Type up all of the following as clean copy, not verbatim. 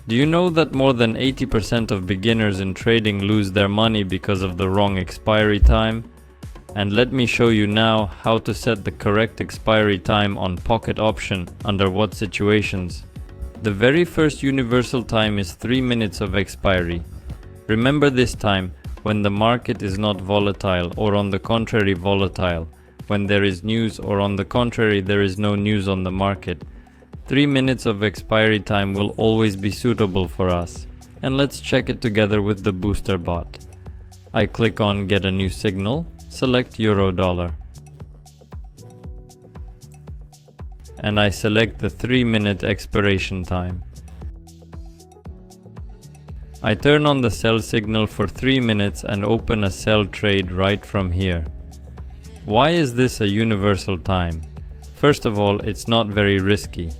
Do you know that more than 80% of beginners in trading lose their money because of the wrong expiry time? And let me show you now how to set the correct expiry time on pocket option under what situations. The very first universal time is 3 minutes of expiry. Remember this time when the market is not volatile or on the contrary volatile, when there is news or on the contrary there is no news on the market. 3 minutes of expiry time will always be suitable for us. And let's check it together with the booster bot. I click on Get a New Signal, select Euro Dollar. And I select the 3-minute expiration time. I turn on the sell signal for 3 minutes and open a sell trade right from here. Why is this a universal time? First of all, it's not very risky.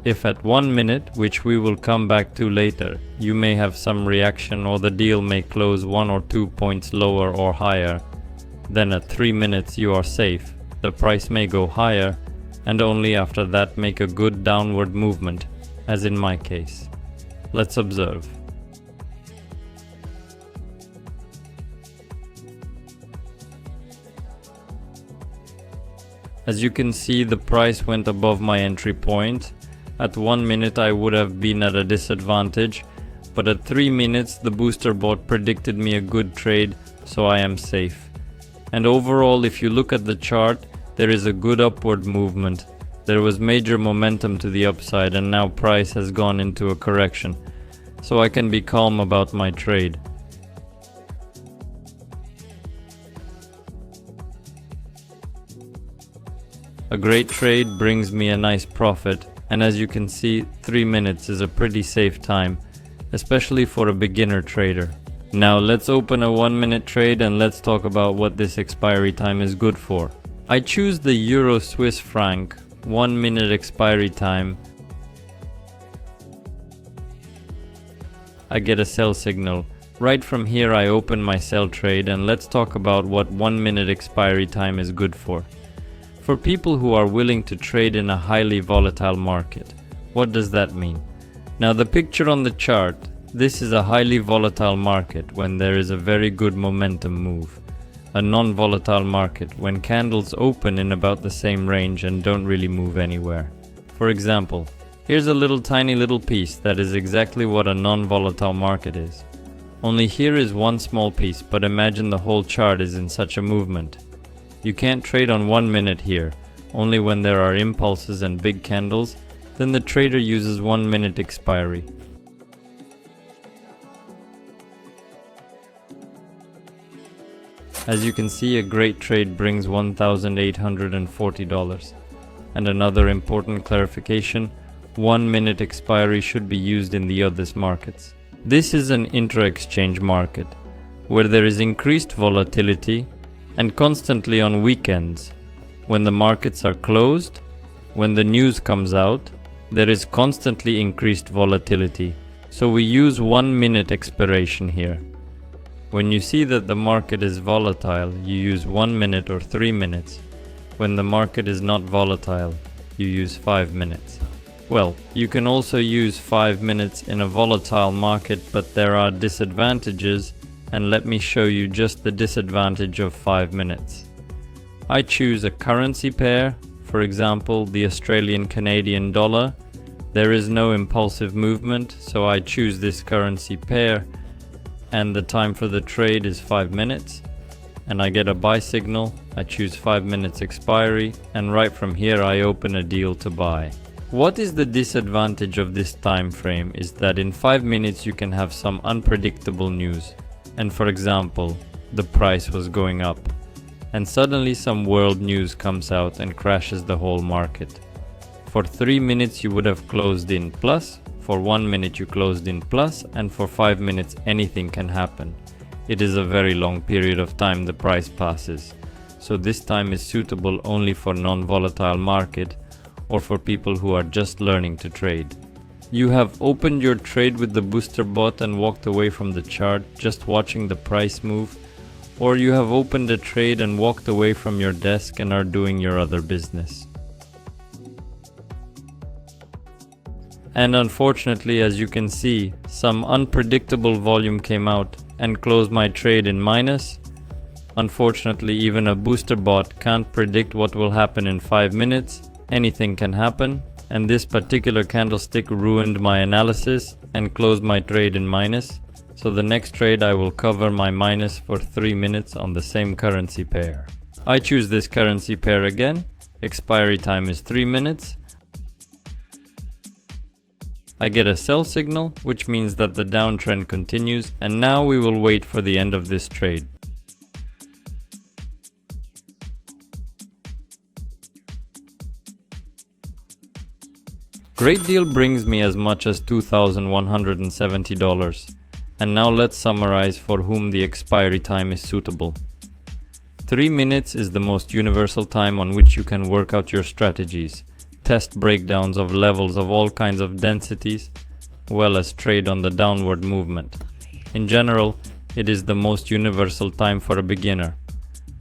If at 1 minute, which we will come back to later, you may have some reaction or the deal may close 1 or 2 points lower or higher, then at 3 minutes you are safe. The price may go higher and only after that make a good downward movement, as in my case. Let's observe. As you can see, the price went above my entry point. At 1 minute I would have been at a disadvantage, but at 3 minutes the booster bot predicted me a good trade, so I am safe. And overall, if you look at the chart, there is a good upward movement. There was major momentum to the upside and now price has gone into a correction, so I can be calm about my trade. A great trade brings me a nice profit. And as you can see, 3 minutes is a pretty safe time, especially for a beginner trader. Now let's open a 1 minute trade and let's talk about what this expiry time is good for. I choose the Euro Swiss franc 1 minute expiry time. I get a sell signal. Right from here I open my sell trade and let's talk about what 1 minute expiry time is good for. For people who are willing to trade in a highly volatile market. What does that mean? Now the picture on the chart, this is a highly volatile market when there is a very good momentum move. A non-volatile market when candles open in about the same range and don't really move anywhere. For example, here's a tiny little piece that is exactly what a non-volatile market is. Only here is one small piece, but imagine the whole chart is in such a movement. You can't trade on 1 minute here, only when there are impulses and big candles, then the trader uses 1 minute expiry. As you can see, a great trade brings $1,840. And another important clarification, 1 minute expiry should be used in the others markets. This is an intra-exchange market, where there is increased volatility and constantly on weekends. When the markets are closed, when the news comes out, there is constantly increased volatility. So we use 1 minute expiration here. When you see that the market is volatile, you use 1 minute or 3 minutes. When the market is not volatile, you use 5 minutes. Well, you can also use 5 minutes in a volatile market, but there are disadvantages, and let me show you just the disadvantage of 5 minutes. I choose a currency pair, for example the Australian Canadian dollar. There is no impulsive movement, so I choose this currency pair and the time for the trade is 5 minutes. And I get a buy signal, I choose 5 minutes expiry, and right from here I open a deal to buy. What is the disadvantage of this time frame is that in 5 minutes you can have some unpredictable news. And for example, the price was going up, and suddenly some world news comes out and crashes the whole market. For 3 minutes you would have closed in plus, for 1 minute you closed in plus, and for 5 minutes anything can happen. It is a very long period of time the price passes, so this time is suitable only for non-volatile market or for people who are just learning to trade. You have opened your trade with the booster bot and walked away from the chart just watching the price move, or you have opened a trade and walked away from your desk and are doing your other business. And unfortunately, as you can see, some unpredictable volume came out and closed my trade in minus. Unfortunately, even a booster bot can't predict what will happen in 5 minutes. Anything can happen, and this particular candlestick ruined my analysis and closed my trade in minus. So the next trade I will cover my minus for 3 minutes on the same currency pair. I choose this currency pair again. Expiry time is 3 minutes. I get a sell signal, which means that the downtrend continues, and now we will wait for the end of this trade. Great deal brings me as much as $2,170. And now let's summarize for whom the expiry time is suitable. 3 minutes is the most universal time on which you can work out your strategies, test breakdowns of levels of all kinds of densities, well as trade on the downward movement. In general, it is the most universal time for a beginner.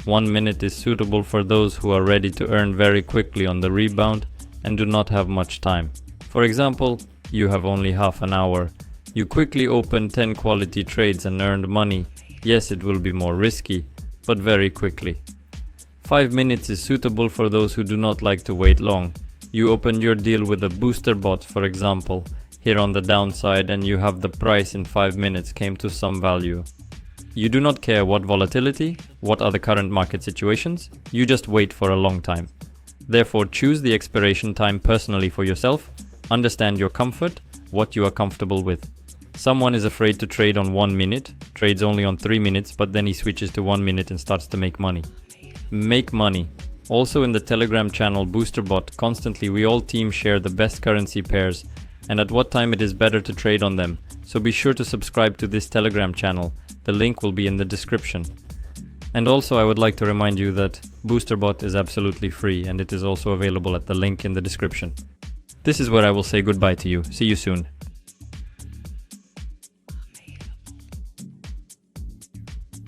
1 minute is suitable for those who are ready to earn very quickly on the rebound and do not have much time. For example, you have only half an hour. You quickly opened 10 quality trades and earned money. Yes, it will be more risky, but very quickly. 5 minutes is suitable for those who do not like to wait long. You opened your deal with a booster bot, for example, here on the downside, and you have the price in 5 minutes came to some value. You do not care what volatility, what are the current market situations, you just wait for a long time. Therefore, choose the expiration time personally for yourself, understand your comfort, what you are comfortable with. Someone is afraid to trade on 1 minute, trades only on 3 minutes, but then he switches to 1 minute and starts to make money. Make money. Also in the Telegram channel BoosterBot, constantly we all team share the best currency pairs and at what time it is better to trade on them. So be sure to subscribe to this Telegram channel. The link will be in the description. And also I would like to remind you that BoosterBot is absolutely free and it is also available at the link in the description. This is where I will say goodbye to you. See you soon.